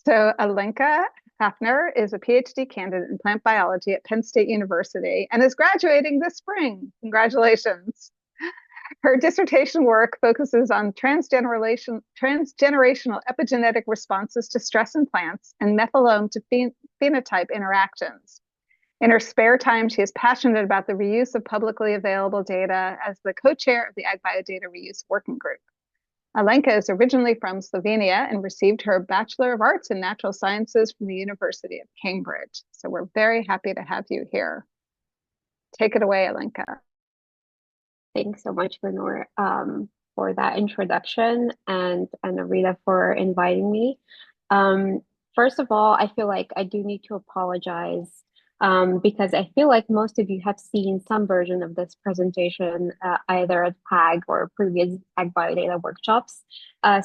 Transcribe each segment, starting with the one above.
So Alenka Hafner is a PhD candidate in plant biology at Penn State University and is graduating this spring. Congratulations. Her dissertation work focuses on transgenerational epigenetic responses to stress in plants and methylome to phenotype interactions. In her spare time, she is passionate about the reuse of publicly available data as the co-chair of the AgBioData Reuse Working Group. Alenka is originally from Slovenia and received her Bachelor of Arts in Natural Sciences from the University of Cambridge. So we're very happy to have you here. Take it away, Alenka. Thanks so much, Lenore, for that introduction and Arita for inviting me. Um, First of all, I feel like I do need to apologize because I feel like most of you have seen some version of this presentation either at PAG or previous Ag Biodata workshops.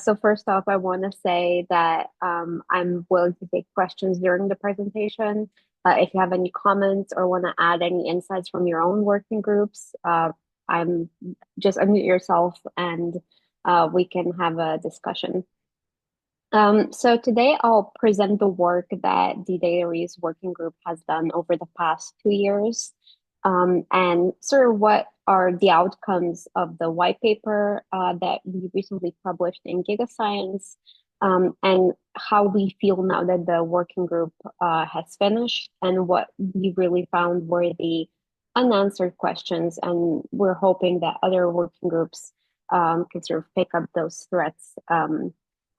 So first off, I want to say that I'm willing to take questions during the presentation. If you have any comments or want to add any insights from your own working groups, I'm just unmute yourself and we can have a discussion. So today I'll present the work that the Data Reuse Working Group has done over the past 2 years, and sort of what are the outcomes of the white paper that we recently published in GigaScience, and how we feel now that the working group has finished, and what we really found were the unanswered questions, and we're hoping that other working groups can sort of pick up those threads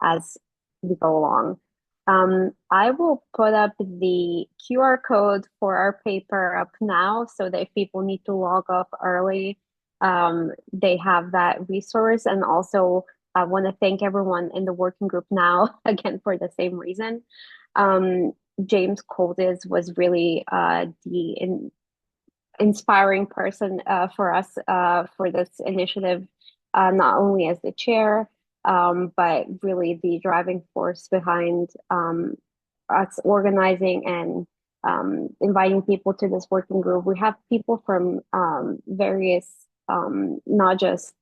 as we go along. I will put up the QR code for our paper up now so that if people need to log off early, they have that resource. And also, I want to thank everyone in the working group now, again, for the same reason. James Coldis was really the inspiring person for us for this initiative, not only as the chair, but really the driving force behind us organizing and inviting people to this working group. We have people from various, not just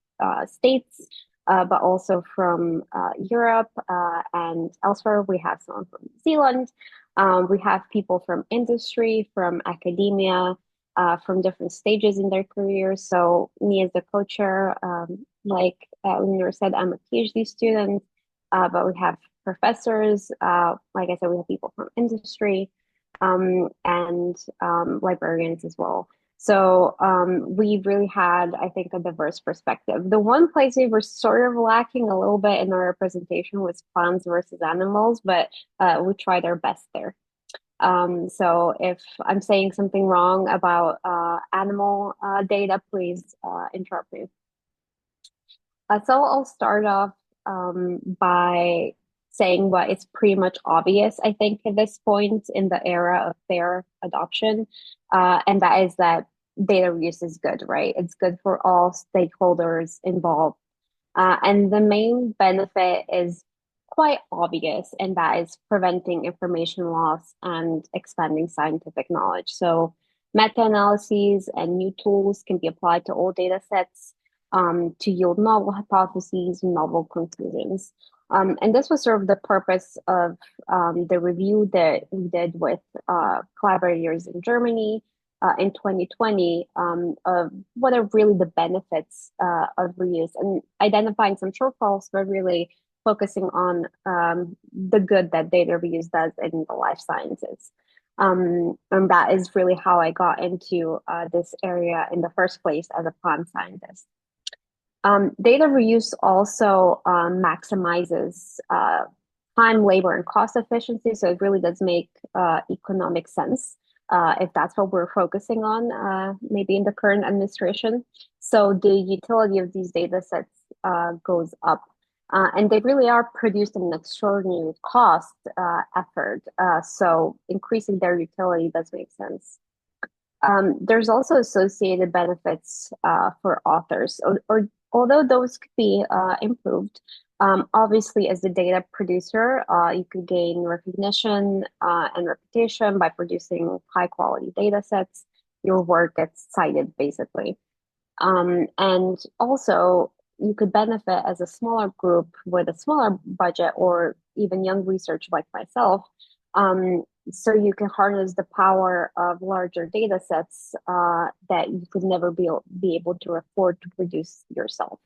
states, but also from Europe and elsewhere. We have someone from New Zealand. We have people from industry, from academia, from different stages in their careers. So me as the co-chair, like Lenore said, I'm a PhD student, but we have professors. Like I said, we have people from industry and librarians as well. So we really had, I think, a diverse perspective. The one place we were sort of lacking a little bit in our representation was plants versus animals, but we tried our best there. So if I'm saying something wrong about animal data, please interrupt me. So I'll start off by saying what is pretty much obvious, I think, at this point in the era of fair adoption, and that is that data reuse is good, right? It's good for all stakeholders involved. And the main benefit is quite obvious, and that is preventing information loss and expanding scientific knowledge. So meta-analyses and new tools can be applied to all data sets to yield novel hypotheses and novel conclusions. And this was sort of the purpose of the review that we did with collaborators in Germany in 2020 of what are really the benefits of reuse and identifying some shortfalls, but really focusing on the good that data reuse does in the life sciences. And that is really how I got into this area in the first place as a plant scientist. Data reuse also maximizes time, labor, and cost efficiency. So it really does make economic sense if that's what we're focusing on, maybe in the current administration. So the utility of these data sets goes up. And they really are produced at an extraordinary cost effort. So increasing their utility does make sense. There's also associated benefits for authors, or although those could be improved. Obviously, as the data producer, you could gain recognition and reputation by producing high quality data sets. Your work gets cited, basically. And also, you could benefit as a smaller group with a smaller budget or even young research like myself. Um, so you can harness the power of larger data sets that you could never be able to afford to produce yourself.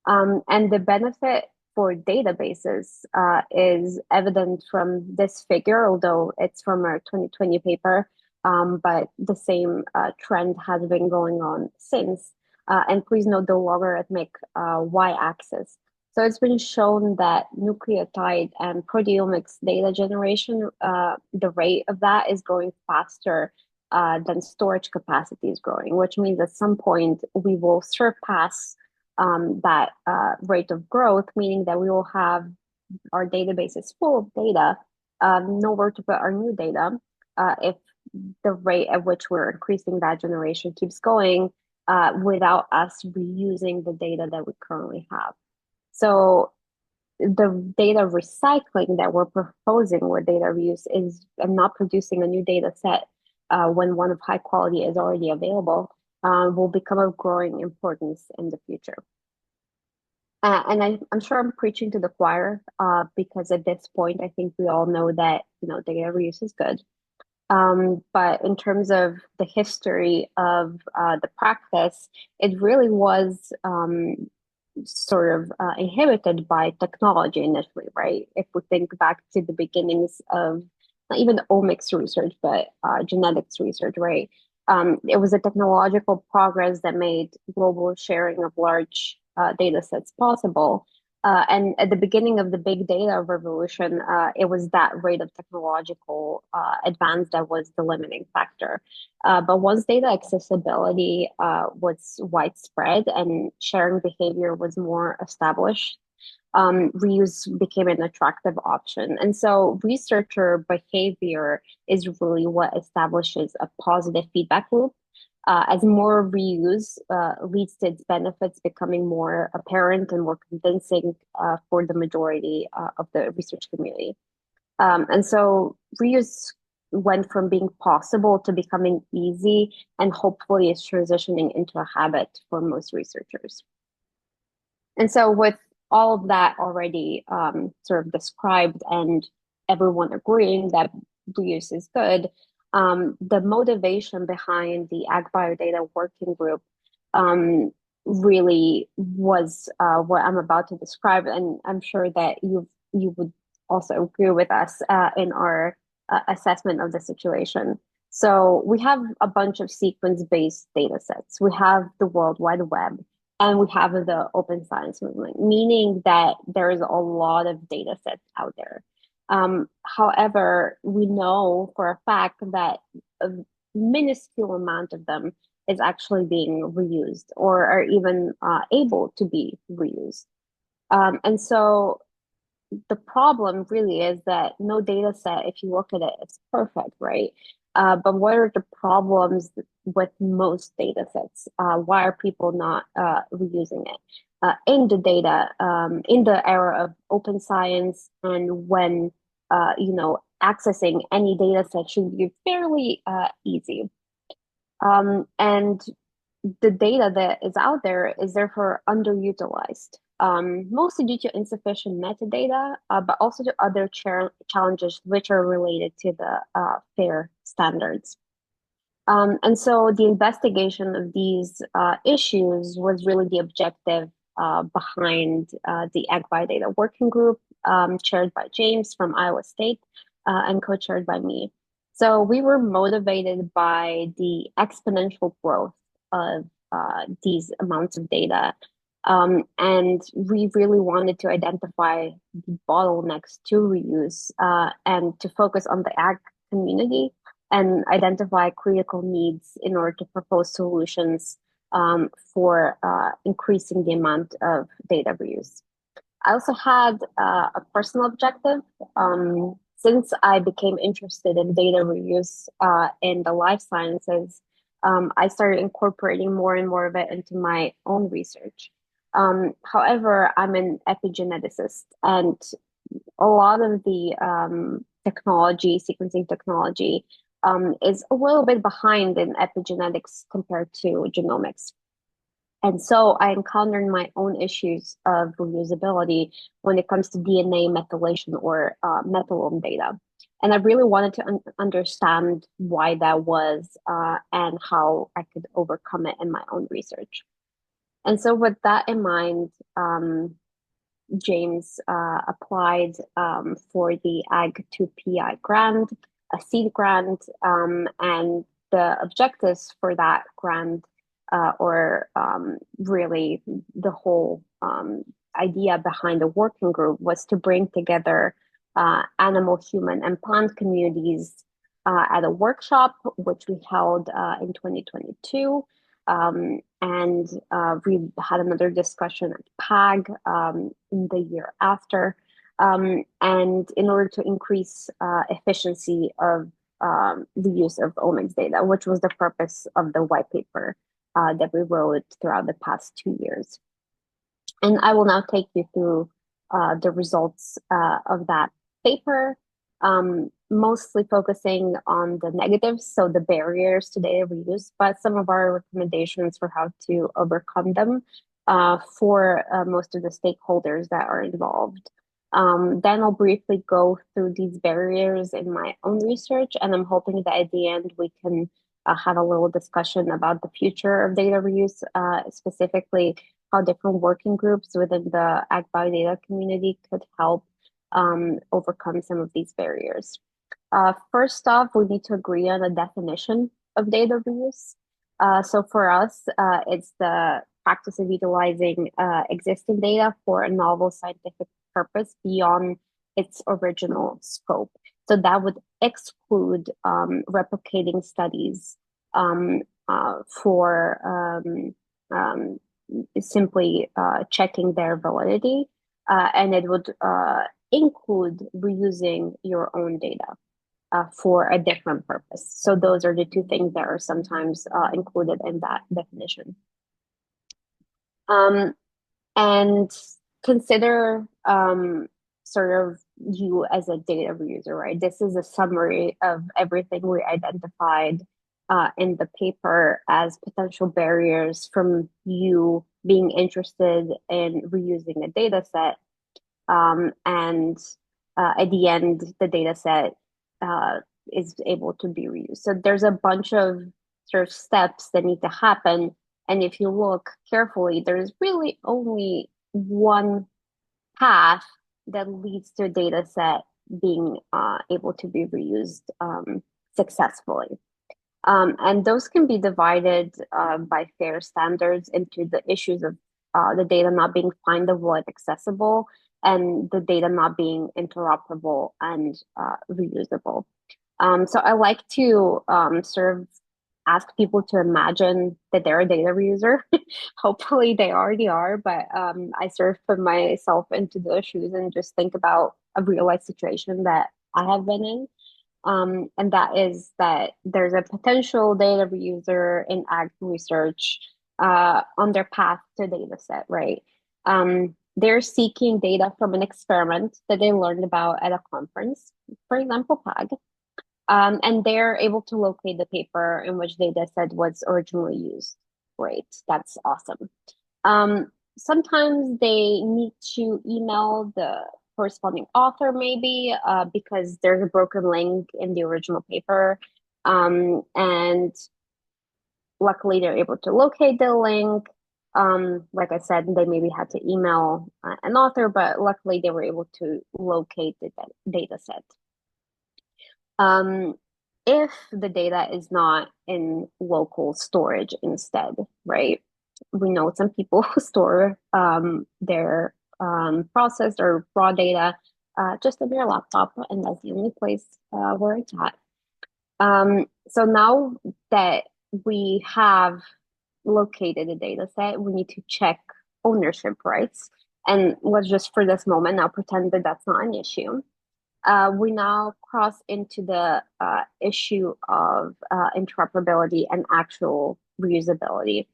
And the benefit for databases is evident from this figure, although it's from our 2020 paper, but the same trend has been going on since. And please note the logarithmic y-axis. So it's been shown that nucleotide and proteomics data generation, the rate of that is growing faster than storage capacity is growing, which means at some point we will surpass that rate of growth, meaning that we will have our databases full of data, nowhere to put our new data. If the rate at which we're increasing that generation keeps going without us reusing the data that we currently have. So the data recycling that we're proposing with data reuse is not producing a new data set when one of high quality is already available will become of growing importance in the future. And I'm sure I'm preaching to the choir because at this point, I think we all know that data reuse is good. But in terms of the history of the practice, it really was sort of inhibited by technology initially, right? If we think back to the beginnings of not even omics research, but genetics research, right? It was a technological progress that made global sharing of large data sets possible. And at the beginning of the big data revolution, it was that rate of technological advance that was the limiting factor. But once data accessibility was widespread and sharing behavior was more established, reuse became an attractive option. And so researcher behavior is really what establishes a positive feedback loop. As more reuse leads to its benefits becoming more apparent and more convincing for the majority of the research community. And so reuse went from being possible to becoming easy, and hopefully is transitioning into a habit for most researchers. And so with all of that already sort of described and everyone agreeing that reuse is good, the motivation behind the AgBioData working group really was what I'm about to describe. And I'm sure that you would also agree with us in our assessment of the situation. So we have a bunch of sequence-based data sets. We have the World Wide Web, and we have the open science movement, meaning that there is a lot of data sets out there. However, we know for a fact that a minuscule amount of them is actually being reused or are even able to be reused. And so the problem really is that no data set, if you look at it, it's perfect, right? But what are the problems with most data sets? Why are people not reusing it? In the data, in the era of open science, and when accessing any data set should be fairly easy. And the data that is out there is therefore underutilized, mostly due to insufficient metadata, but also to other challenges which are related to the FAIR standards. And so the investigation of these issues was really the objective behind the AgBioData working group, chaired by James from Iowa State and co-chaired by me. So we were motivated by the exponential growth of these amounts of data. And we really wanted to identify the bottlenecks to reuse and to focus on the ag community and identify critical needs in order to propose solutions for increasing the amount of data reuse. I also had a personal objective. Since I became interested in data reuse in the life sciences, I started incorporating more and more of it into my own research. However, I'm an epigeneticist, and a lot of the technology, sequencing technology, is a little bit behind in epigenetics compared to genomics. And so I encountered my own issues of reusability when it comes to DNA methylation or methylome data. And I really wanted to understand why that was and how I could overcome it in my own research. And so, with that in mind, James applied for the Ag2PI grant, a seed grant, and the objectives for that grant, or really the whole idea behind the working group, was to bring together animal, human, and plant communities at a workshop, which we held in 2022. And we had another discussion at PAG in the year after. And in order to increase efficiency of the use of omics data, which was the purpose of the white paper that we wrote throughout the past 2 years. And I will now take you through the results of that paper, mostly focusing on the negatives, so the barriers to data reuse, but some of our recommendations for how to overcome them for most of the stakeholders that are involved. Then I'll briefly go through these barriers in my own research, and I'm hoping that at the end we can have a little discussion about the future of data reuse, specifically how different working groups within the AgBioData community could help overcome some of these barriers. First off, we need to agree on a definition of data reuse. So for us, it's the practice of utilizing existing data for a novel scientific purpose beyond its original scope. So that would exclude replicating studies for simply checking their validity, and it would include reusing your own data for a different purpose. So those are the two things that are sometimes included in that definition. And consider sort of you as a data reuser, right? This is a summary of everything we identified in the paper as potential barriers from you being interested in reusing a data set. And at the end, the data set is able to be reused. So there's a bunch of sort of steps that need to happen. And if you look carefully, there's really only one path that leads to a data set being able to be reused successfully. And those can be divided by FAIR standards into the issues of the data not being findable and accessible, and the data not being interoperable and reusable. So I like to sort of ask people to imagine that they're a data reuser. Hopefully they already are, but I sort of put myself into those shoes and just think about a real life situation that I have been in. And that is that there's a potential data reuser in ag research on their path to data set, right? They're seeking data from an experiment that they learned about at a conference, for example, PAG. And they're able to locate the paper in which data set was originally used. Great, that's awesome. Sometimes they need to email the corresponding author, maybe because there's a broken link in the original paper. And luckily, they're able to locate the link. Like I said, they maybe had to email an author, but luckily they were able to locate the data set. If the data is not in local storage instead, right? We know some people who store their processed or raw data just on their laptop, and that's the only place where it's at. So now that we have located a data set, we need to check ownership rights. And let's just for this moment now pretend that that's not an issue. We now cross into the issue of interoperability and actual reusability.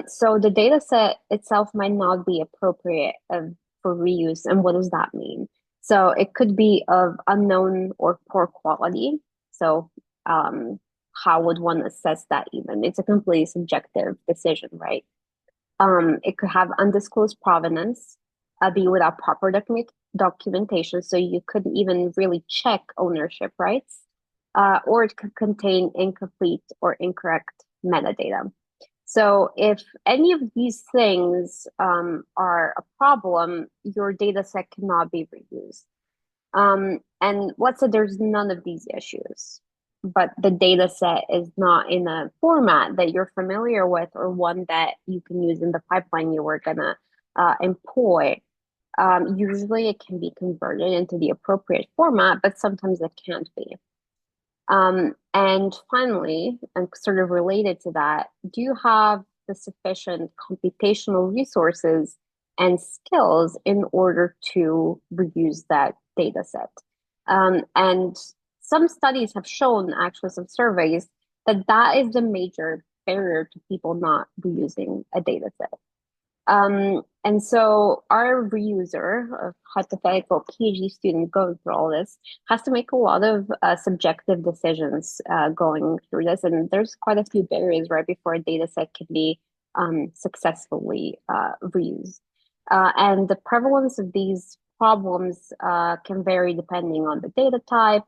So the data set itself might not be appropriate for reuse. And what does that mean? So it could be of unknown or poor quality. So how would one assess that even? It's a completely subjective decision, right? It could have undisclosed provenance, be without proper documentation, so you couldn't even really check ownership rights, or it could contain incomplete or incorrect metadata. So if any of these things are a problem, your data set cannot be reused. And let's say there's none of these issues, but the data set is not in a format that you're familiar with or one that you can use in the pipeline you were gonna employ. Usually it can be converted into the appropriate format, but sometimes it can't be. And finally, and sort of related to that, do you have the sufficient computational resources and skills in order to reuse that data set? And some studies have shown, actually, some surveys, that that is the major barrier to people not reusing a data set. And so our reuser, a hypothetical PhD student going through all this, has to make a lot of subjective decisions going through this. And there's quite a few barriers right before a data set can be successfully reused. And the prevalence of these problems can vary depending on the data type,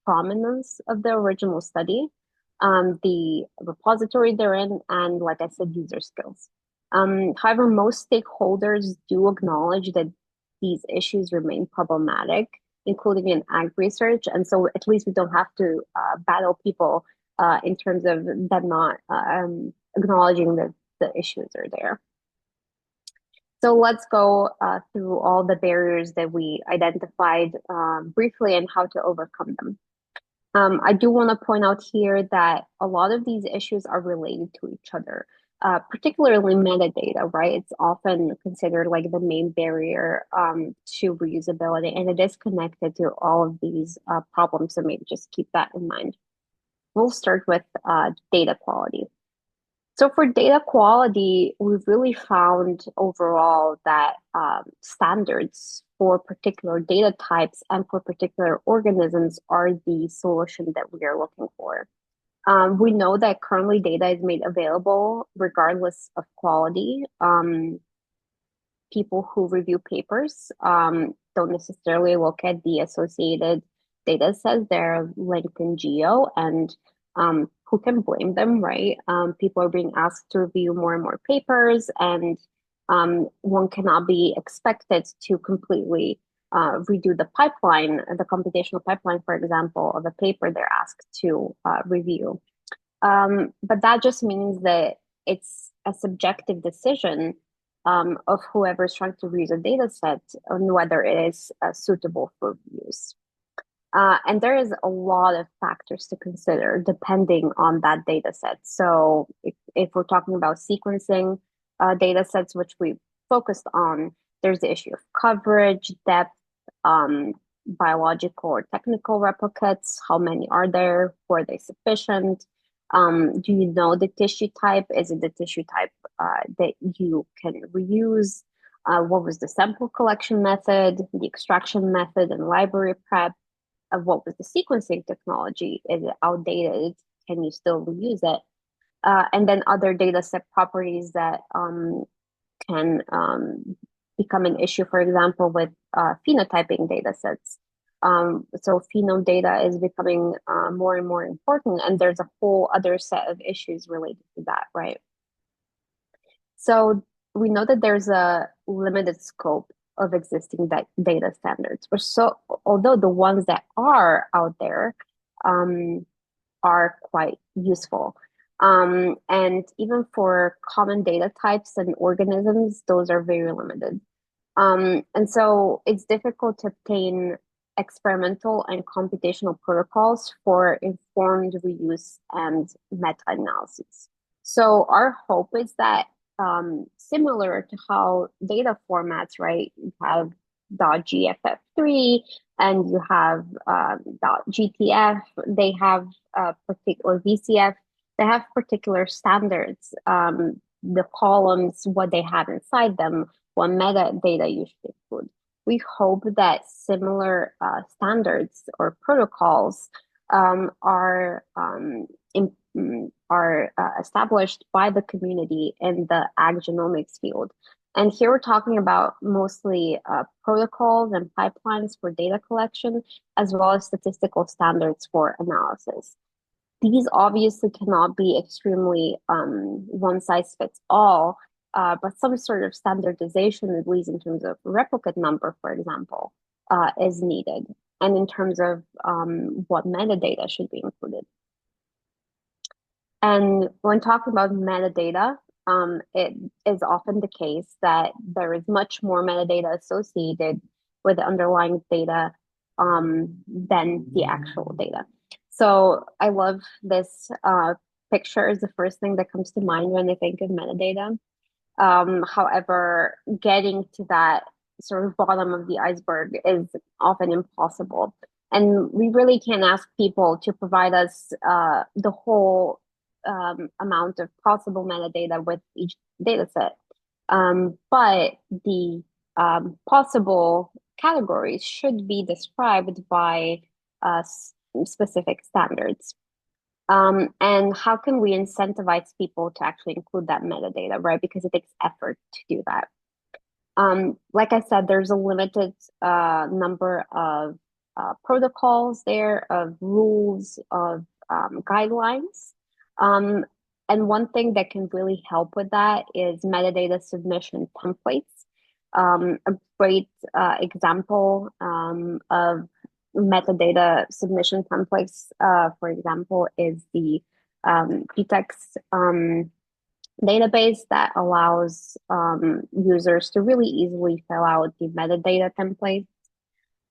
prominence of the original study, the repository they're in, and like I said, user skills. However, most stakeholders do acknowledge that these issues remain problematic, including in ag research. And so at least we don't have to battle people in terms of them not acknowledging that the issues are there. So let's go through all the barriers that we identified briefly and how to overcome them. I do want to point out here that a lot of these issues are related to each other, particularly metadata, right? It's often considered like the main barrier to reusability, and it is connected to all of these problems. So maybe just keep that in mind. We'll start with data quality. So for data quality, we've really found overall that standards for particular data types and for particular organisms are the solution that we are looking for. We know that currently data is made available regardless of quality. People who review papers don't necessarily look at the associated data sets. They're linked in geo, and who can blame them, right? People are being asked to review more and more papers, and one cannot be expected to completely redo the pipeline, the computational pipeline, for example, of a paper they're asked to review. But that just means that it's a subjective decision of whoever's trying to reuse a data set on whether it is suitable for use. And there is a lot of factors to consider depending on that data set. So if we're talking about sequencing data sets, which we focused on, there's the issue of coverage, depth, biological or technical replicates, how many are there, were they sufficient? Do you know the tissue type? Is it the tissue type that you can reuse? What was the sample collection method, the extraction method, and library prep? What was the sequencing technology? Is it outdated? Can you still reuse it? And then other data set properties that can become an issue, for example, with phenotyping data sets. So phenome data is becoming more and more important, and there's a whole other set of issues related to that, right? So we know that there's a limited scope of existing data standards. So although the ones that are out there are quite useful. And even for common data types and organisms, those are very limited. And so it's difficult to obtain experimental and computational protocols for informed reuse and meta-analysis. So our hope is that similar to how data formats, right, you have .gff3 and you have .gtf, they have particular VCF, they have particular standards, the columns, what they have inside them, what metadata you should include. We hope that similar standards or protocols are are established by the community in the ag genomics field. And here we're talking about mostly protocols and pipelines for data collection, as well as statistical standards for analysis. These obviously cannot be extremely one size fits all, but some sort of standardization, at least in terms of replicate number, for example, is needed. And in terms of what metadata should be included. And when talking about metadata, it is often the case that there is much more metadata associated with the underlying data than the actual data. So I love this picture is the first thing that comes to mind when I think of metadata. However, getting to that sort of bottom of the iceberg is often impossible. And we really can't ask people to provide us the whole amount of possible metadata with each data set. But the possible categories should be described by specific standards. And how can we incentivize people to actually include that metadata, right? Because it takes effort to do that. Like I said, there's a limited number of protocols there, of rules, of guidelines. And one thing that can really help with that is metadata submission templates. A great example of metadata submission templates, for example, is the PTEX database that allows users to really easily fill out the metadata template.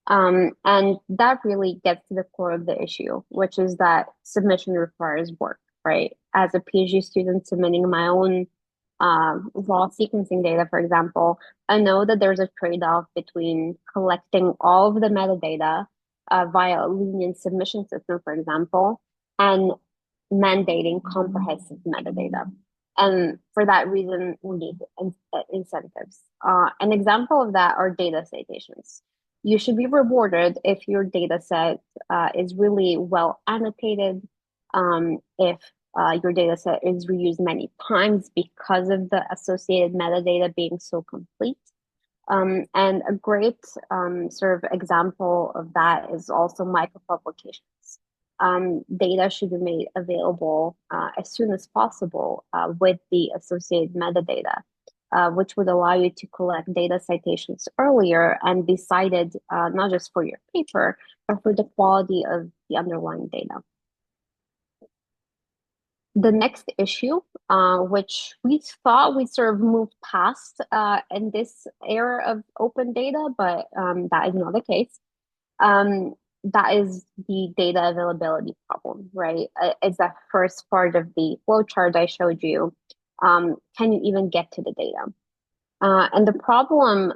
And that really gets to the core of the issue, which is that submission requires work, right? As a PhD student submitting my own raw sequencing data, for example, I know that there's a trade-off between collecting all of the metadata via a lenient submission system, for example, and mandating comprehensive metadata. And for that reason, we need incentives. An example of that are data citations. You should be rewarded if your data set is really well annotated, if your data set is reused many times because of the associated metadata being so complete. And a great sort of example of that is also micropublications. Data should be made available as soon as possible with the associated metadata, which would allow you to collect data citations earlier and be cited not just for your paper, but for the quality of the underlying data. The next issue, which we thought we sort of moved past in this era of open data, but that is not the case. That is the data availability problem, right? It's that first part of the flowchart I showed you. Can you even get to the data? And the problem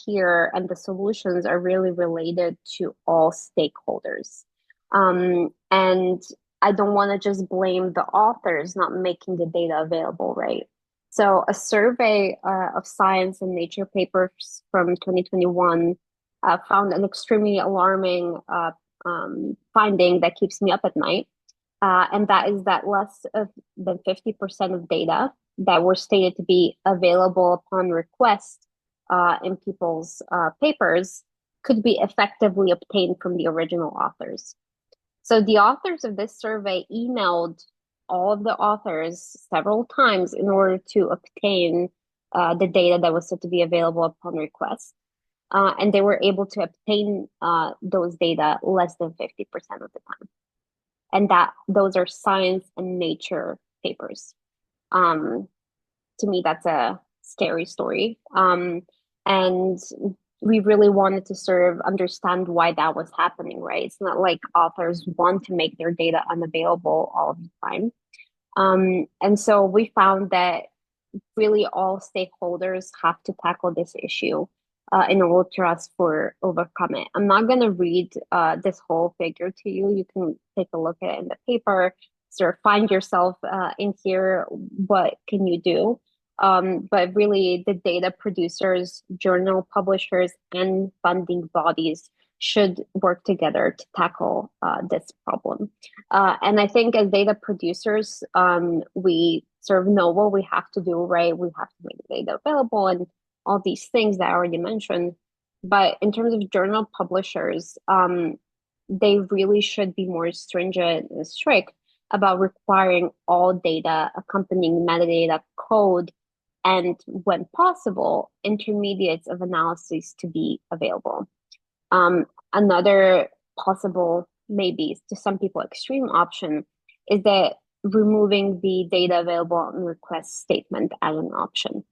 here and the solutions are really related to all stakeholders. And I don't want to just blame the authors not making the data available, right? So a survey of Science and Nature papers from 2021 found an extremely alarming finding that keeps me up at night. And that is that less than 50% of data that were stated to be available upon request in people's papers could be effectively obtained from the original authors. So the authors of this survey emailed all of the authors several times in order to obtain the data that was said to be available upon request. And they were able to obtain those data less than 50% of the time. And that those are Science and Nature papers. To me, that's a scary story. And we really wanted to sort of understand why that was happening, right? It's not like authors want to make their data unavailable all the time. And so we found that really all stakeholders have to tackle this issue in order for us to overcome it. I'm not going to read this whole figure to you. You can take a look at it in the paper, sort of find yourself in here. What can you do? But really, the data producers, journal publishers, and funding bodies should work together to tackle this problem. And I think as data producers, we sort of know what we have to do, right? We have to make data available and all these things that I already mentioned. But in terms of journal publishers, they really should be more stringent and strict about requiring all data accompanying metadata code and, when possible, intermediates of analyses to be available. Another possible, maybe to some people, extreme option is that removing the data available on request statement as an option.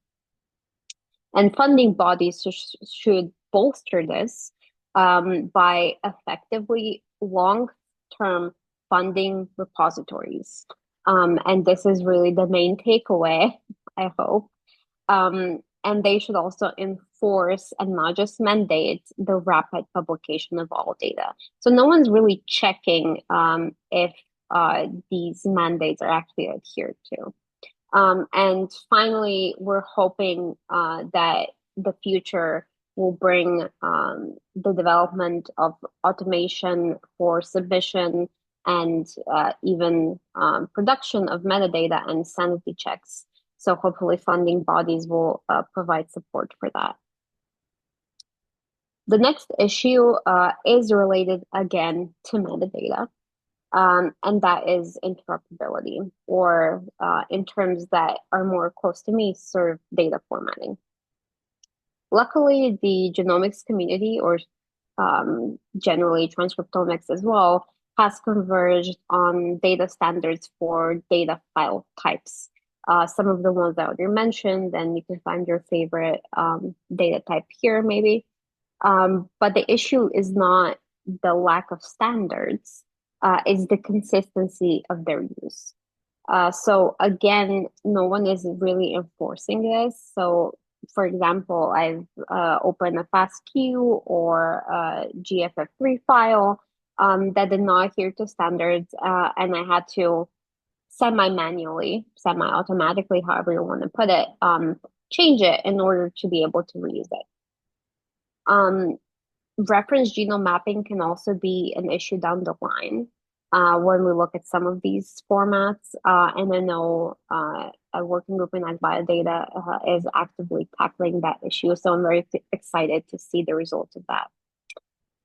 And funding bodies should bolster this by effectively long-term funding repositories. And this is really the main takeaway, I hope. And they should also enforce and not just mandate the rapid publication of all data. So no one's really checking if these mandates are actually adhered to. And finally, we're hoping that the future will bring the development of automation for submission and even production of metadata and sanity checks. So hopefully funding bodies will provide support for that. The next issue is related again to metadata. And that is interoperability, or in terms that are more close to me, sort of data formatting. Luckily, the genomics community, or generally transcriptomics as well, has converged on data standards for data file types. Some of the ones that you mentioned, and you can find your favorite data type here, maybe. But the issue is not the lack of standards. Is the consistency of their use. So again, no one is really enforcing this. So for example, I've opened a FASTQ or a GFF3 file that did not adhere to standards, and I had to semi-manually, semi-automatically, however you want to put it, change it in order to be able to reuse it. Reference genome mapping can also be an issue down the line when we look at some of these formats. And I know a working group in AgBioData is actively tackling that issue. So I'm very excited to see the results of that.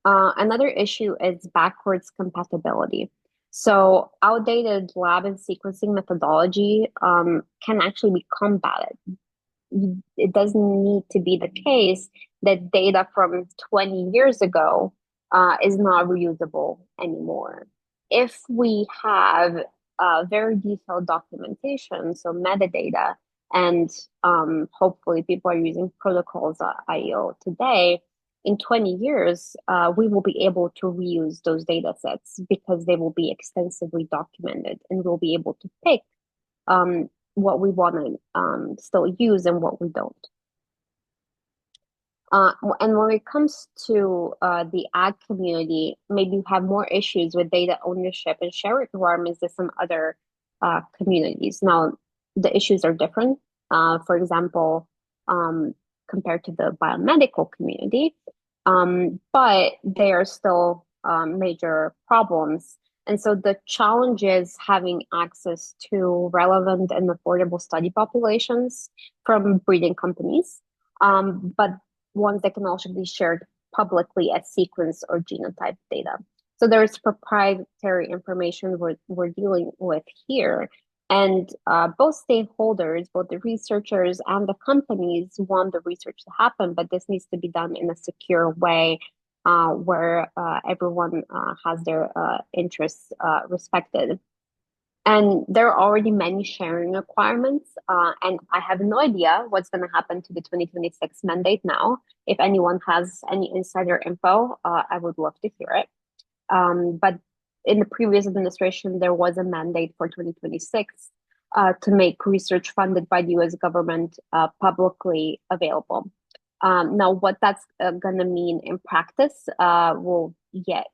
Another issue is backwards compatibility. So outdated lab and sequencing methodology can actually be combated. It doesn't need to be the case that data from 20 years ago is not reusable anymore. If we have very detailed documentation, so metadata, and hopefully people are using protocols.io today, in 20 years, we will be able to reuse those data sets because they will be extensively documented, and we'll be able to pick what we want to still use and what we don't. And when it comes to the ag community, maybe you have more issues with data ownership and share requirements than some other communities. Now, the issues are different. For example, compared to the biomedical community, but they are still major problems. And so the challenge is having access to relevant and affordable study populations from breeding companies, but ones that can also be shared publicly as sequence or genotype data. So there's proprietary information we're dealing with here. And both stakeholders, both the researchers and the companies, want the research to happen, but this needs to be done in a secure way where everyone has their interests respected. And there are already many sharing requirements, and I have no idea what's going to happen to the 2026 mandate now. If anyone has any insider info, I would love to hear it. But in the previous administration, there was a mandate for 2026 to make research funded by the US government publicly available. Now, what that's going to mean in practice, we'll yet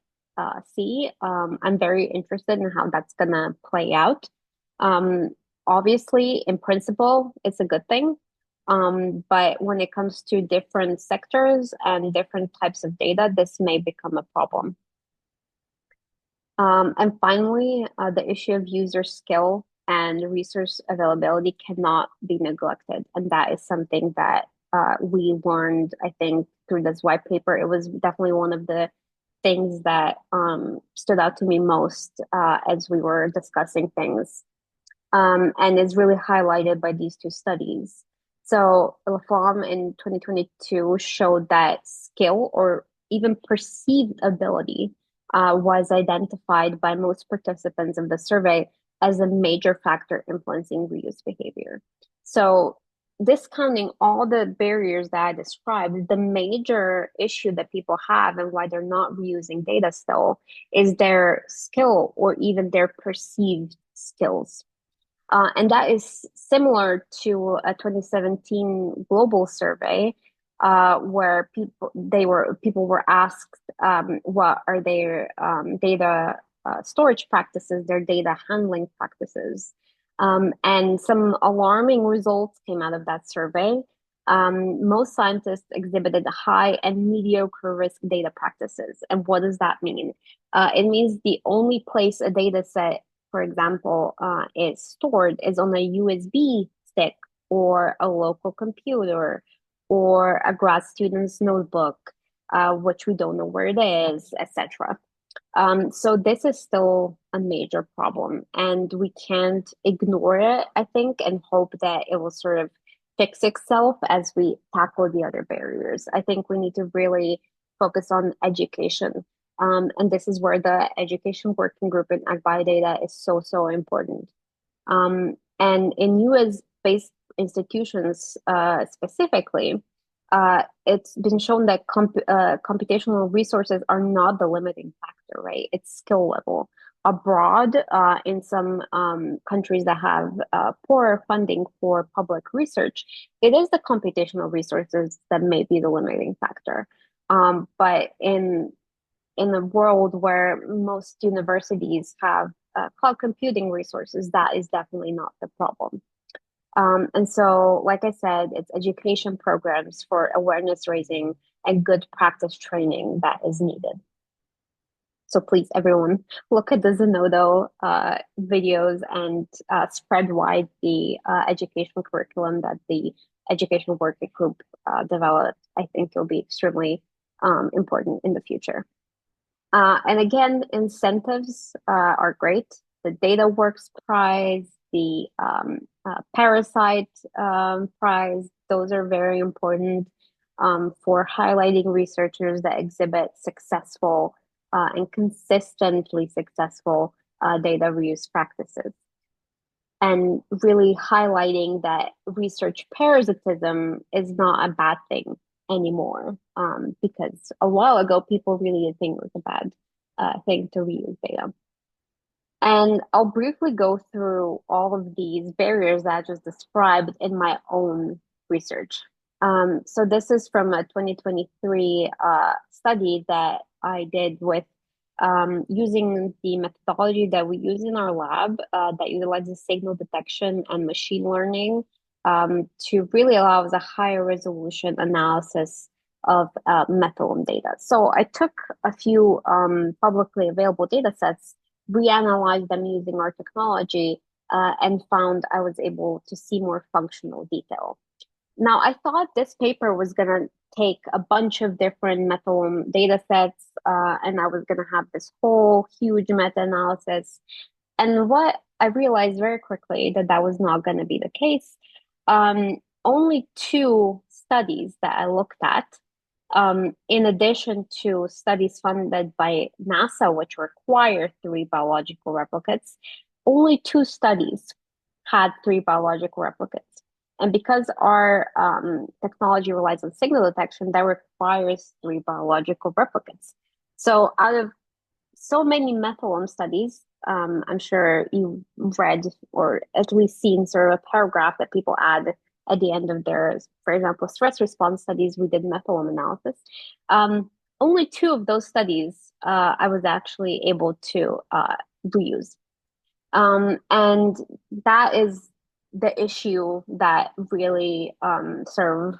see. I'm very interested in how that's going to play out. Obviously, in principle, it's a good thing. But when it comes to different sectors and different types of data, this may become a problem. And finally, the issue of user skill and resource availability cannot be neglected. And that is something that we learned, I think, through this white paper. It was definitely one of the things that stood out to me most as we were discussing things, and is really highlighted by these two studies. So, Laflamme in 2022 showed that skill or even perceived ability was identified by most participants of the survey as a major factor influencing reuse behavior. So, discounting all the barriers that I described, the major issue that people have and why they're not reusing data still is their skill or even their perceived skills. And that is similar to a 2017 global survey where people were asked what are their data storage practices, their data handling practices, and some alarming results came out of that survey. Most scientists exhibited high and mediocre risk data practices. And what does that mean? It means the only place a data set, for example, is stored is on a USB stick or a local computer or a grad student's notebook, which we don't know where it is, etc. So this is still a major problem, and we can't ignore it, I think, and hope that it will sort of fix itself as we tackle the other barriers. I think we need to really focus on education. And this is where the education working group in AgBioData is so, so important. And in US-based institutions specifically, it's been shown that computational resources are not the limiting factor, right? It's skill level. Abroad, in some countries that have poorer funding for public research, it is the computational resources that may be the limiting factor. But in a world where most universities have cloud computing resources, that is definitely not the problem. And so, like I said, it's education programs for awareness raising and good practice training that is needed. So please, everyone, look at the Zenodo videos and spread wide the educational curriculum that the educational working group developed. I think it'll be extremely important in the future. And again, incentives are great. The DataWorks Prize, the Parasite Prize, those are very important for highlighting researchers that exhibit successful and consistently successful data reuse practices. And really highlighting that research parasitism is not a bad thing anymore, because a while ago people really did think it was a bad thing to reuse data. And I'll briefly go through all of these barriers that I just described in my own research. So this is from a 2023 study that I did with using the methodology that we use in our lab that utilizes signal detection and machine learning to really allow us a higher resolution analysis of methylome data. So I took a few publicly available data sets, reanalyzed them using our technology, and found I was able to see more functional detail. Now, I thought this paper was going to take a bunch of different methylome data sets, and I was going to have this whole huge meta-analysis. And what I realized very quickly that was not going to be the case. Only two studies that I looked at, in addition to studies funded by NASA, which require 3 biological replicates, only 2 studies had 3 biological replicates. And because our technology relies on signal detection, that requires 3 biological replicates. So out of so many methylome studies, I'm sure you read or at least seen sort of a paragraph that people add at the end of their, for example, stress response studies, we did methylome analysis. Only 2 of those studies I was actually able to reuse. And that is the issue that really sort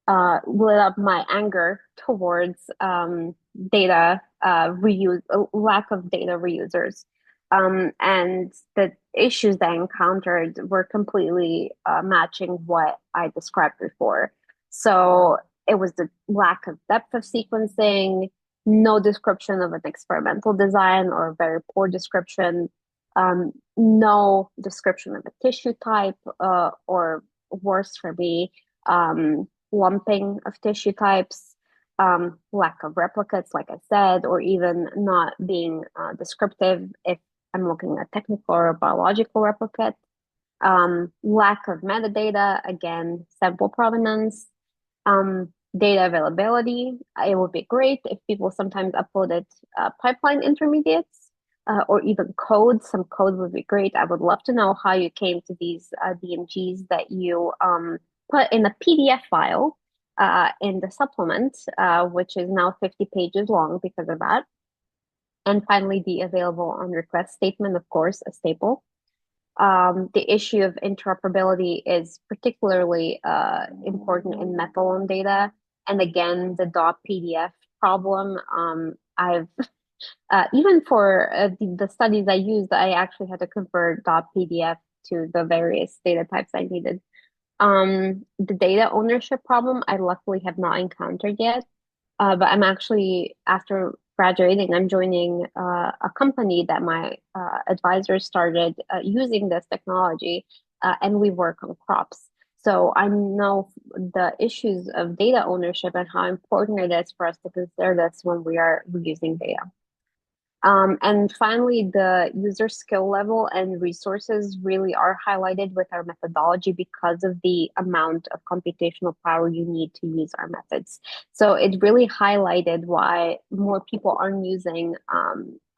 of lit up my anger towards data reuse, lack of data reusers. And the issues that I encountered were completely matching what I described before. So it was the lack of depth of sequencing, no description of an experimental design or a very poor description, no description of a tissue type, or worse for me, lumping of tissue types, lack of replicates, like I said, or even not being descriptive if I'm looking at technical or biological replicate, lack of metadata, again, sample provenance, data availability. It would be great if people sometimes uploaded pipeline intermediates or even code. Some code would be great. I would love to know how you came to these DMGs that you put in a PDF file in the supplement, which is now 50 pages long because of that. And finally, the available on request statement, of course, a staple. The issue of interoperability is particularly important in methylome data. And again, the .pdf problem, I've even for the studies I used, I actually had to convert .pdf to the various data types I needed. The data ownership problem, I luckily have not encountered yet. But I'm actually, after graduating, I'm joining a company that my advisor started using this technology, and we work on crops. So I know the issues of data ownership and how important it is for us to consider this when we are using data. And finally, the user skill level and resources really are highlighted with our methodology because of the amount of computational power you need to use our methods. So it really highlighted why more people aren't using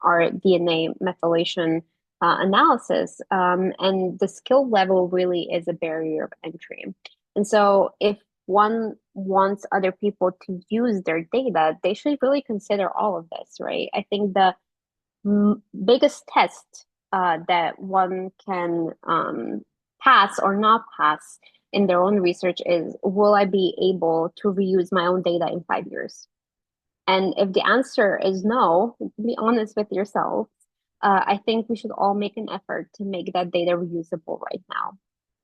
our DNA methylation analysis. And the skill level really is a barrier of entry. And so if one wants other people to use their data, they should really consider all of this, right? I think the biggest test that one can pass or not pass in their own research is, will I be able to reuse my own data in 5 years? And if the answer is no, be honest with yourself. I think we should all make an effort to make that data reusable right now.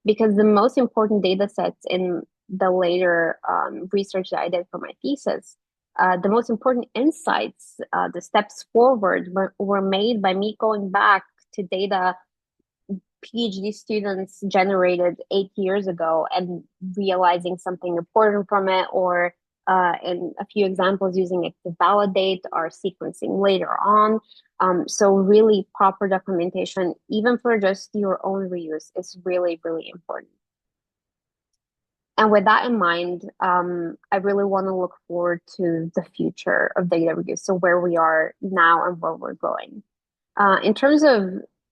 Because the most important data sets in the later research that I did for my thesis, the most important insights, the steps forward were made by me going back to data PhD students generated 8 years ago and realizing something important from it, or in a few examples, using it to validate our sequencing later on. So really proper documentation, even for just your own reuse, is really, really important. And with that in mind, I really want to look forward to the future of data reuse, so where we are now and where we're going. In terms of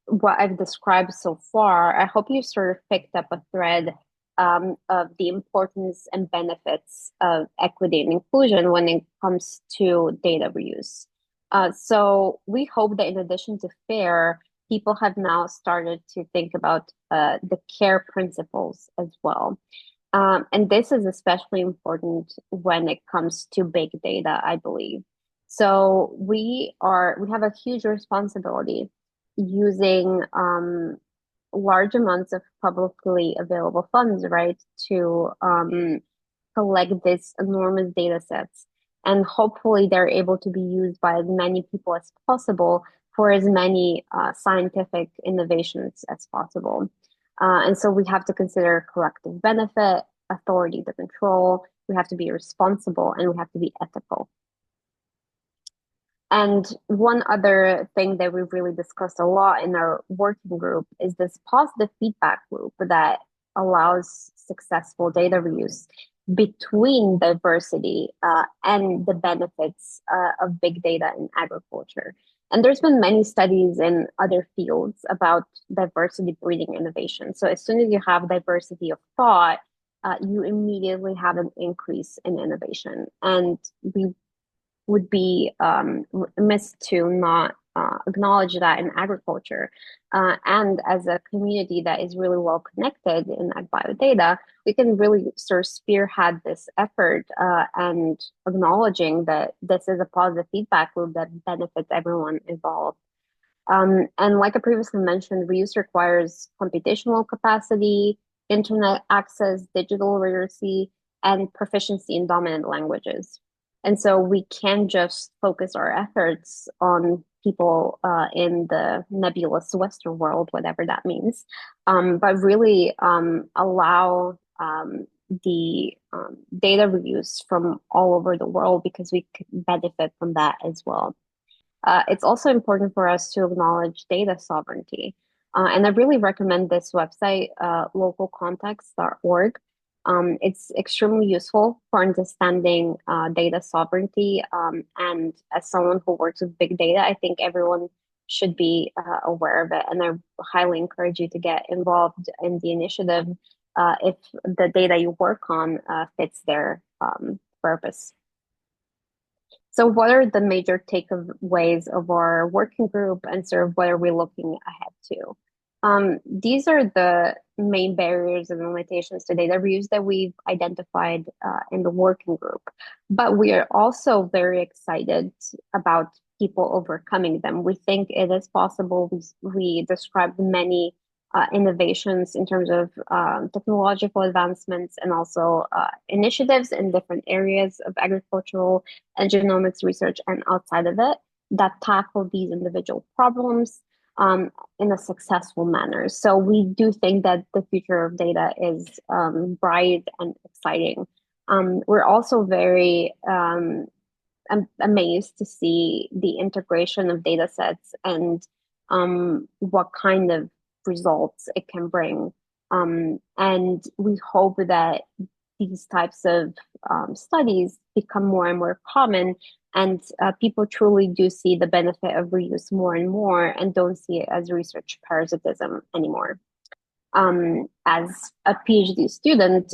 what I've described so far, I hope you sort of picked up a thread of the importance and benefits of equity and inclusion when it comes to data reuse. So we hope that in addition to FAIR, people have now started to think about the CARE principles as well. And this is especially important when it comes to big data, I believe. So we have a huge responsibility using large amounts of publicly available funds, right, to collect these enormous data sets. And hopefully they're able to be used by as many people as possible for as many scientific innovations as possible. And so we have to consider collective benefit, authority to control, we have to be responsible, and we have to be ethical. And one other thing that we've really discussed a lot in our working group is this positive feedback loop that allows successful data reuse between diversity and the benefits of big data in agriculture. And there's been many studies in other fields about diversity breeding innovation. So as soon as you have diversity of thought, you immediately have an increase in innovation. And we would be remiss to not acknowledge that in agriculture. And as a community that is really well connected in AgBioData, we can really sort of spearhead this effort and acknowledging that this is a positive feedback loop that benefits everyone involved. And like I previously mentioned, reuse requires computational capacity, internet access, digital literacy, and proficiency in dominant languages. And so we can't just focus our efforts on people in the nebulous Western world, whatever that means, but really allow the data reuse from all over the world because we could benefit from that as well. It's also important for us to acknowledge data sovereignty. And I really recommend this website, localcontext.org. It's extremely useful for understanding data sovereignty. And as someone who works with big data, I think everyone should be aware of it. And I highly encourage you to get involved in the initiative if the data you work on fits their purpose. So what are the major takeaways of our working group and sort of what are we looking ahead to? These are the main barriers and limitations to data reuse that we've identified in the working group. But we are also very excited about people overcoming them. We think it is possible. We described many innovations in terms of technological advancements and also initiatives in different areas of agricultural and genomics research and outside of it that tackle these individual problems in a successful manner. So we do think that the future of data is bright and exciting. We're also very amazed to see the integration of data sets and what kind of results it can bring. And we hope that these types of studies become more and more common and people truly do see the benefit of reuse more and more and don't see it as research parasitism anymore. As a PhD student,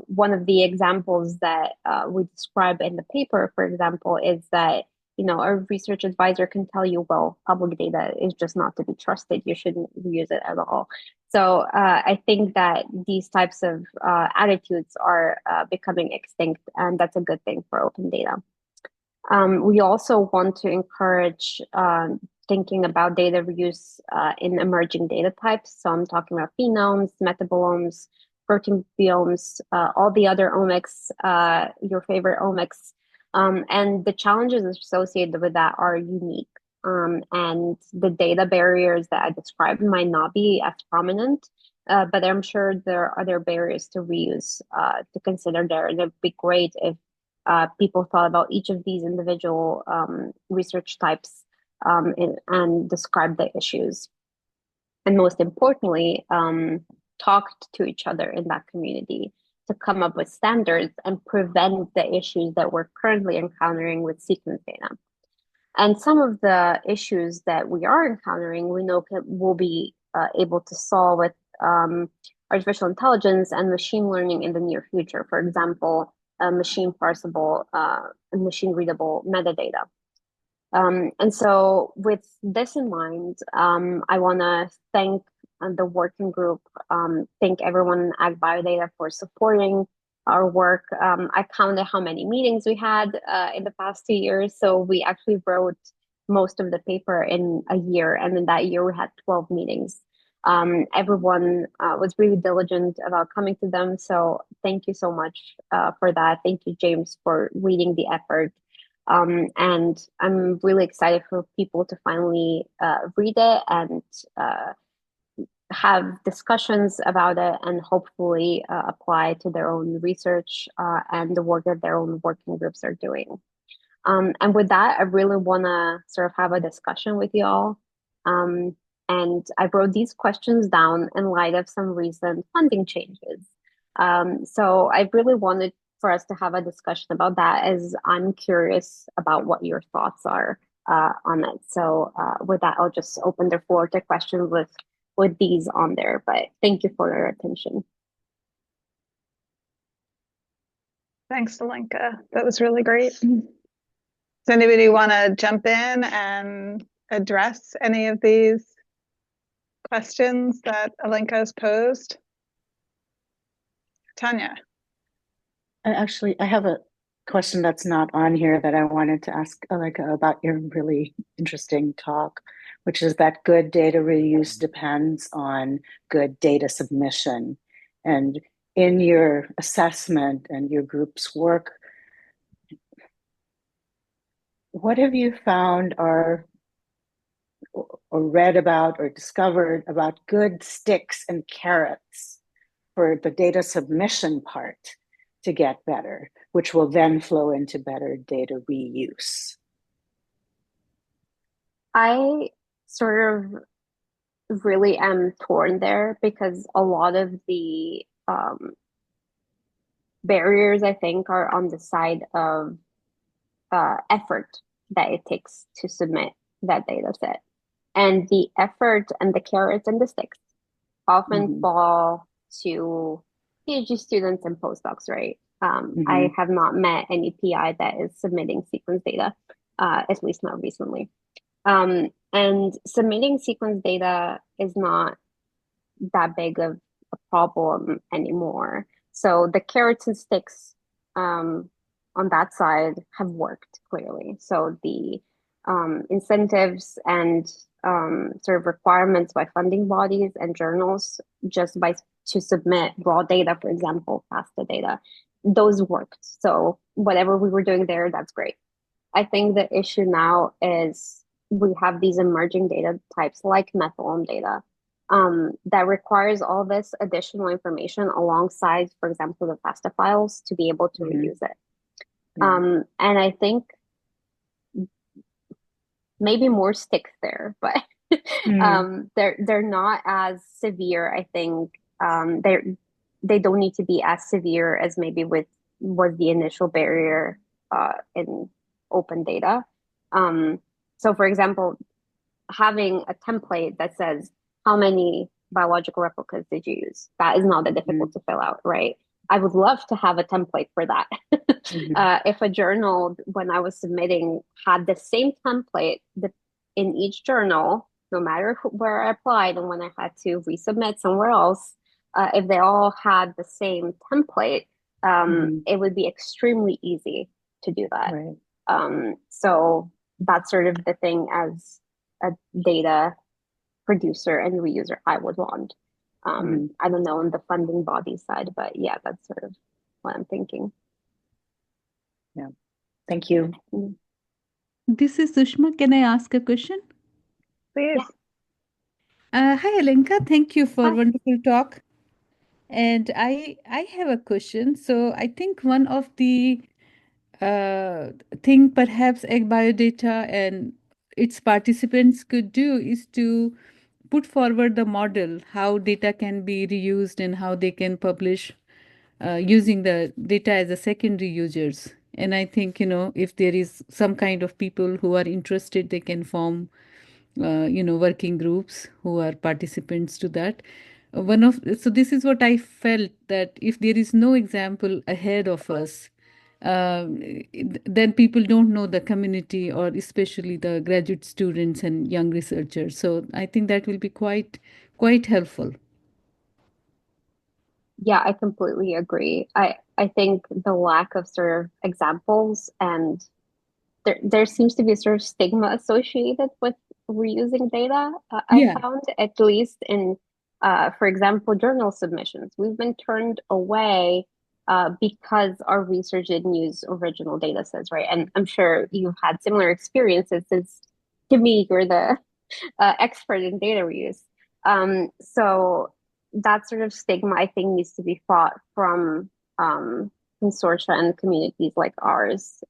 one of the examples that we describe in the paper, for example, is that a research advisor can tell you, well, public data is just not to be trusted. You shouldn't use it at all. So I think that these types of attitudes are becoming extinct, and that's a good thing for open data. We also want to encourage thinking about data reuse in emerging data types. So I'm talking about phenomes, metabolomes, proteomes, all the other omics, your favorite omics. And the challenges associated with that are unique. And the data barriers that I described might not be as prominent, but I'm sure there are other barriers to reuse to consider there. And it'd be great if people thought about each of these individual research types and described the issues. And most importantly, talked to each other in that community to come up with standards and prevent the issues that we're currently encountering with sequence data. And some of the issues that we are encountering, we know will be able to solve with artificial intelligence and machine learning in the near future. For example, machine parsable, machine readable metadata. And so with this in mind, I want to thank the working group, thank everyone at AgBioData for supporting our work. I counted how many meetings we had in the past 2 years. So we actually wrote most of the paper in a year. And in that year, we had 12 meetings. Everyone was really diligent about coming to them. So thank you so much for that. Thank you, James, for leading the effort. And I'm really excited for people to finally read it and have discussions about it and hopefully apply to their own research and the work that their own working groups are doing. And with that, I really want to sort of have a discussion with y'all. And I wrote these questions down in light of some recent funding changes. So I really wanted for us to have a discussion about that as I'm curious about what your thoughts are on it. So with that, I'll just open the floor to questions with these on there, but thank you for your attention. Thanks, Alenka. That was really great. Does anybody want to jump in and address any of these questions that Alenka has posed? Tanya. I have a question that's not on here that I wanted to ask Alenka about your really interesting talk, which is that good data reuse depends on good data submission. And in your assessment and your group's work, what have you found are or read about or discovered about good sticks and carrots for the data submission part to get better, which will then flow into better data reuse? I sort of really am torn there because a lot of the barriers, I think, are on the side of effort that it takes to submit that data set. And the effort and the carrots and the sticks often Mm-hmm. fall to PhD students and postdocs, right? Mm-hmm. I have not met any PI that is submitting sequence data, at least not recently. And submitting sequence data is not that big of a problem anymore. So the carrots and sticks on that side have worked clearly. So the incentives and sort of requirements by funding bodies and journals just by to submit raw data, for example, FASTA data, those worked. So whatever we were doing there, that's great. I think the issue now is we have these emerging data types like methylome data that requires all this additional information alongside, for example, the FASTA files to be able to Mm-hmm. reuse it. Yeah. And I think maybe more sticks there, but Mm-hmm. they're not as severe. I think they don't need to be as severe as maybe with was the initial barrier in open data. Um, so, for example, having a template that says how many biological replicas did you use, that is not that difficult to fill out, right? I would love to have a template for that. Mm-hmm. If a journal, when I was submitting, had the same template in each journal, no matter where I applied and when I had to resubmit somewhere else, if they all had the same template, Mm-hmm. it would be extremely easy to do that. Right. So that's sort of the thing as a data producer and reuser I would want. Mm-hmm. I don't know on the funding body side, but yeah, that's sort of what I'm thinking. Yeah. Thank you. Mm. This is Sushma. Can I ask a question? Please. Yeah. Hi, Alenka. Thank you for Hi. wonderful talk. And I have a question. So I think one of the uh, thing perhaps AgBioData and its participants could do is to put forward the model how data can be reused and how they can publish using the data as a secondary users. And I think, if there is some kind of people who are interested, they can form working groups who are participants to that. So this is what I felt, that if there is no example ahead of us, then people don't know the community, or especially the graduate students and young researchers. So I think that will be quite helpful. Yeah, I completely agree. I think the lack of sort of examples and there seems to be a sort of stigma associated with reusing data. I Yeah. found at least in, for example, journal submissions, we've been turned away because our research didn't use original data sets, right? And I'm sure you've had similar experiences since to me, you're the expert in data reuse. So that sort of stigma, I think, needs to be fought from consortia and communities like ours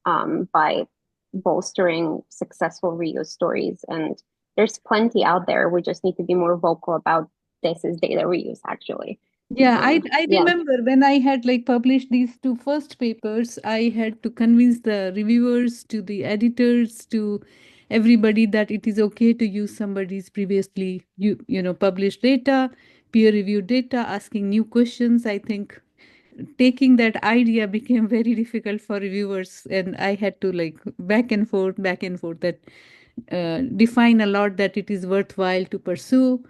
by bolstering successful reuse stories. And there's plenty out there. We just need to be more vocal about this is data reuse, actually. Yeah, I Yeah. remember when I had like published these two first papers, I had to convince the reviewers, to the editors, to everybody that it is okay to use somebody's previously published data, peer reviewed data, asking new questions. I think taking that idea became very difficult for reviewers, and I had to like back and forth, that define a lot that it is worthwhile to pursue.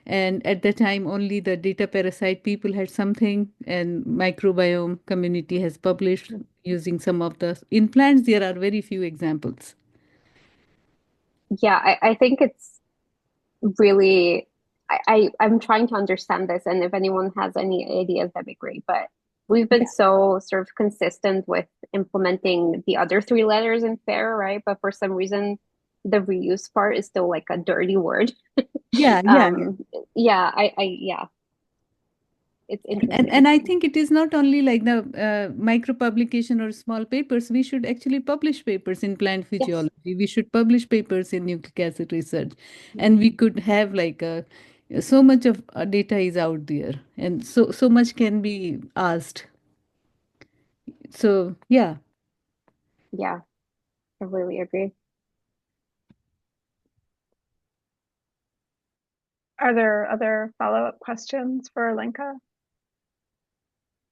And at the time, only the data parasite people had something, and microbiome community has published using some of the. In plants, there are very few examples. Yeah, I think it's really, I'm trying to understand this, and if anyone has any ideas, that'd be great. But we've been so sort of consistent with implementing the other three letters in FAIR, right? But for some reason, the reuse part is still like a dirty word. Yeah, Yeah, yeah, it's interesting. and I think it is not only like the micro publication or small papers. We should actually publish papers in plant Yes. physiology. We should publish papers in nucleic acid research, and we could have like so much of data is out there, and so much can be asked. So yeah. Yeah, I really agree. Are there other follow-up questions for Alenka?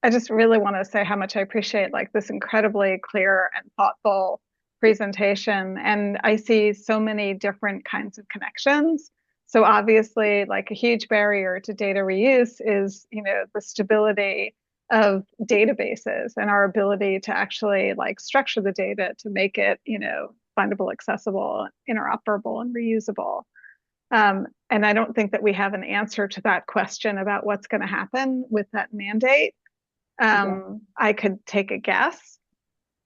I just really want to say how much I appreciate like this incredibly clear and thoughtful presentation. And I see so many different kinds of connections. So obviously, like a huge barrier to data reuse is, the stability of databases and our ability to actually like structure the data to make it, findable, accessible, interoperable, and reusable. And I don't think that we have an answer to that question about what's going to happen with that mandate. I could take a guess,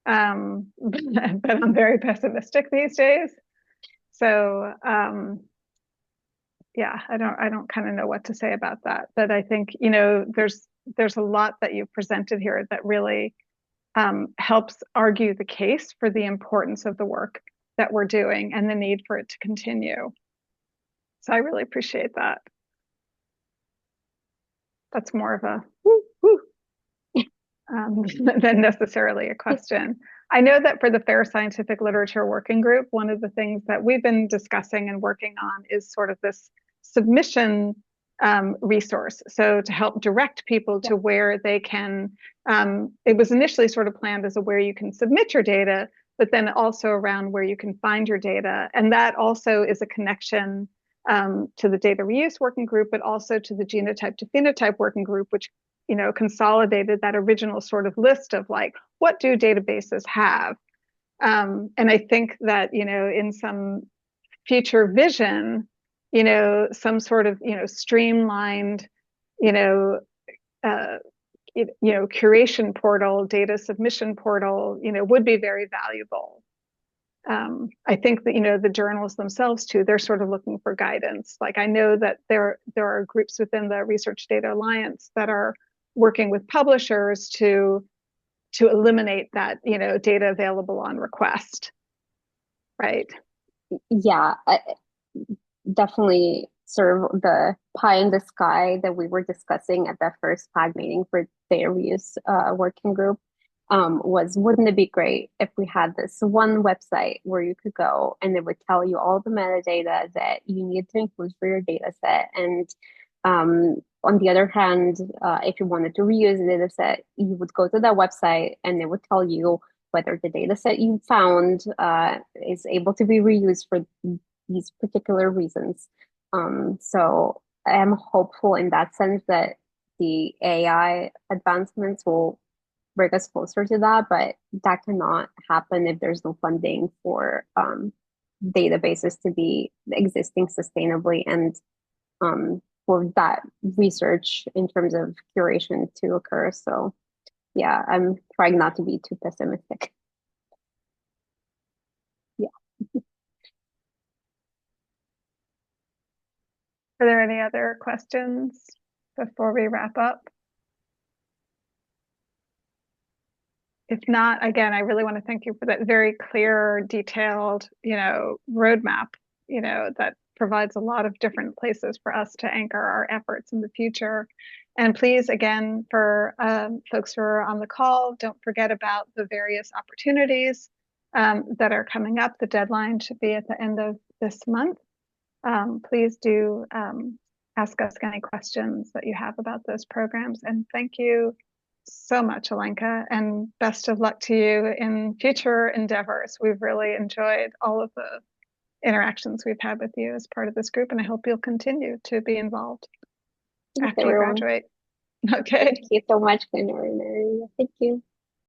but I'm very pessimistic these days. So yeah, I don't kind of know what to say about that. But I think there's a lot that you presented here that really helps argue the case for the importance of the work that we're doing and the need for it to continue. So I really appreciate that. That's more of a woo, woo. Than necessarily a question. I know that for the FAIR Scientific Literature Working Group, one of the things that we've been discussing and working on is sort of this submission resource. So to help direct people to where they can, it was initially sort of planned as a where you can submit your data, but then also around where you can find your data. And that also is a connection to the data reuse working group, but also to the genotype to phenotype working group, which consolidated that original sort of list of like, what do databases have? And I think that, in some future vision, some sort of, streamlined, curation portal, data submission portal, would be very valuable. I think that, the journals themselves too, they're sort of looking for guidance. Like I know that there are groups within the Research Data Alliance that are working with publishers to eliminate that, data available on request. Right. Yeah, definitely sort of the pie in the sky that we were discussing at that first PAG meeting for data reuse working group was, wouldn't it be great if we had this one website where you could go and it would tell you all the metadata that you need to include for your data set. And on the other hand, if you wanted to reuse a data set, you would go to that website and it would tell you whether the data set you found is able to be reused for these particular reasons. So I'm hopeful in that sense that the AI advancements will bring us closer to that, but that cannot happen if there's no funding for databases to be existing sustainably and for that research in terms of curation to occur. So yeah, I'm trying not to be too pessimistic. Yeah. Are there any other questions before we wrap up? If not, again, I really want to thank you for that very clear, detailed, roadmap, that provides a lot of different places for us to anchor our efforts in the future. And please, again, for folks who are on the call, don't forget about the various opportunities that are coming up. The deadline should be at the end of this month. Please do ask us any questions that you have about those programs. And thank you so much, Alenka, and best of luck to you in future endeavors. We've really enjoyed all of the interactions we've had with you as part of this group, and I hope you'll continue to be involved Thanks, after you everyone. graduate. Okay. Thank you so much, Glenora and Maria. Thank you.